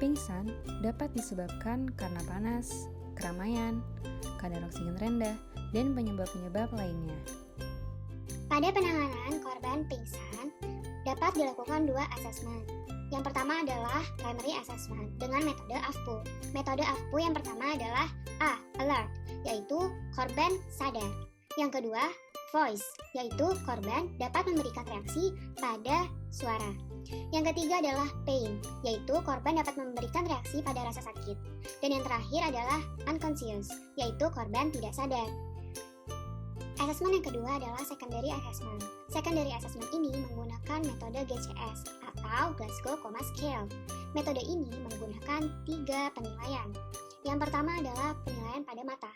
Pingsan dapat disebabkan karena panas, keramaian, kadar oksigen rendah, dan penyebab-penyebab lainnya. Pada penanganan korban pingsan, dapat dilakukan 2 asesmen. Yang pertama adalah primary assessment dengan metode AFPU. Metode AFPU yang pertama adalah A. Alert, yaitu korban sadar. Yang kedua, voice, yaitu korban dapat memberikan reaksi pada suara. Yang ketiga adalah pain, yaitu korban dapat memberikan reaksi pada rasa sakit. Dan yang terakhir adalah unconscious, yaitu korban tidak sadar. Asesmen yang kedua adalah secondary assessment. Secondary assessment ini menggunakan metode GCS atau Glasgow Coma Scale. Metode ini menggunakan 3 penilaian. Yang pertama adalah penilaian pada mata.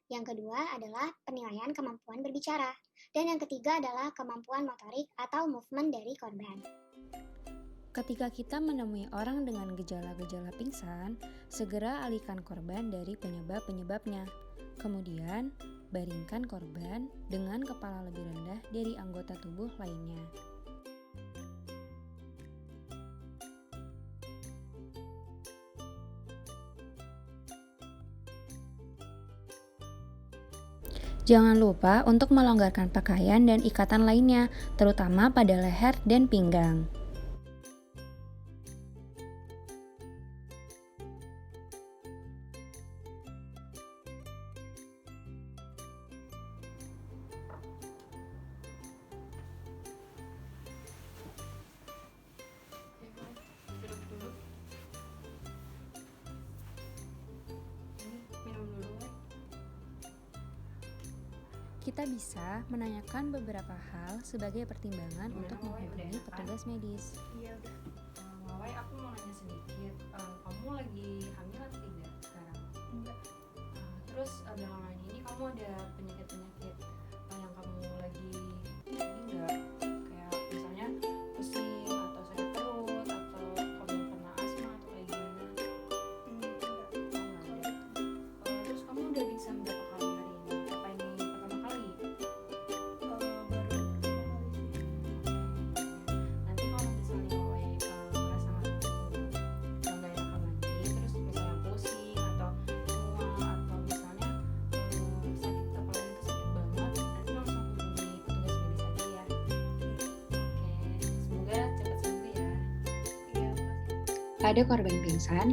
Yang kedua adalah penilaian kemampuan berbicara. Dan yang ketiga adalah kemampuan motorik atau movement dari korban. Ketika kita menemui orang dengan gejala-gejala pingsan, segera alihkan korban dari penyebab-penyebabnya. Kemudian, baringkan korban dengan kepala lebih rendah dari anggota tubuh lainnya. Jangan lupa untuk melonggarkan pakaian dan ikatan lainnya, terutama pada leher dan pinggang. Kita bisa menanyakan beberapa hal sebagai pertimbangan untuk menghubungi petugas medis. Iya udah. Mawai, aku mau nanya sedikit. Kamu lagi hamil atau tidak sekarang? Enggak. Terus belakangan ini kamu ada penyakit-penyakit yang kamu lagi enggak? Kayak misalnya pusing atau sakit perut atau kamu pernah asma atau kayak gimana? Enggak. Oh, nggak ada. Terus kamu udah pingsan berapa kali hari ini? Apa ini pertama kali? Baru pertama kali sih. Nanti kalau misalnya Mawai ngerasa nggak enakan lagi, terus misalnya pusing atau mual atau misalnya sakit kepala itu sakit banget, nanti langsung hubungi petugas medis aja ya. Oke, semoga cepat sembuh ya. Iya, makasih. Pada korban pingsan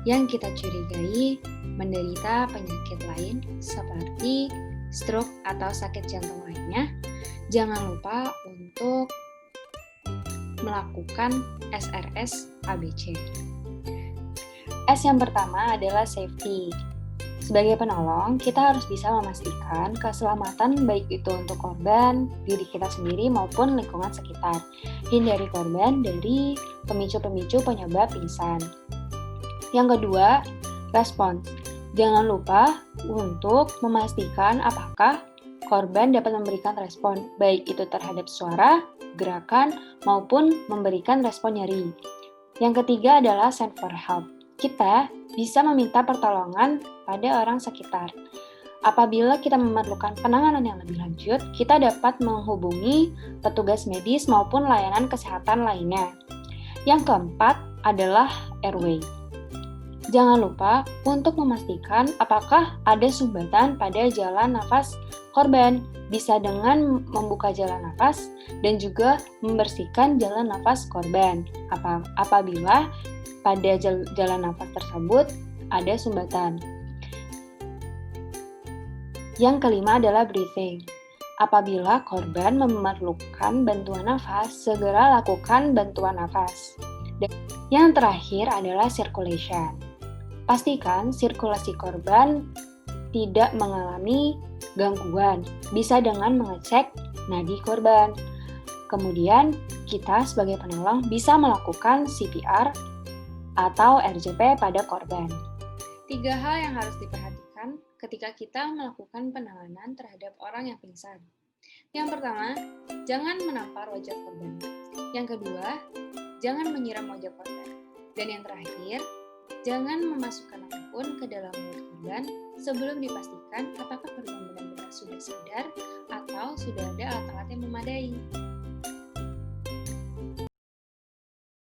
yang kita curigai menderita penyakit lain seperti stroke atau sakit jantung lainnya, jangan lupa untuk melakukan SRS ABC. S yang pertama adalah safety. Sebagai penolong, kita harus bisa memastikan keselamatan baik itu untuk korban, diri kita sendiri maupun lingkungan sekitar. Hindari korban dari pemicu-pemicu penyebab pingsan. Yang kedua, respons. Jangan lupa untuk memastikan apakah korban dapat memberikan respon, baik itu terhadap suara, gerakan, maupun memberikan respon nyeri. Yang ketiga adalah send for help. Kita bisa meminta pertolongan pada orang sekitar. Apabila kita memerlukan penanganan yang lebih lanjut, kita dapat menghubungi petugas medis maupun layanan kesehatan lainnya. Yang keempat adalah airway. Jangan lupa untuk memastikan apakah ada sumbatan pada jalan nafas korban, bisa dengan membuka jalan nafas dan juga membersihkan jalan nafas korban. Apabila pada jalan nafas tersebut ada sumbatan. Yang kelima adalah breathing. Apabila korban memerlukan bantuan nafas, segera lakukan bantuan nafas. Dan yang terakhir adalah circulation. Pastikan sirkulasi korban tidak mengalami gangguan, bisa dengan mengecek nadi korban. Kemudian, kita sebagai penolong bisa melakukan CPR atau RJP pada korban. 3 hal yang harus diperhatikan ketika kita melakukan penanganan terhadap orang yang pingsan. Yang pertama, jangan menampar wajah korban. Yang kedua, jangan menyiram wajah korban. Dan yang terakhir, jangan memasukkan apapun ke dalam mulut korban sebelum dipastikan apakah korban benar-benar sudah sadar atau sudah ada alat-alat yang memadai.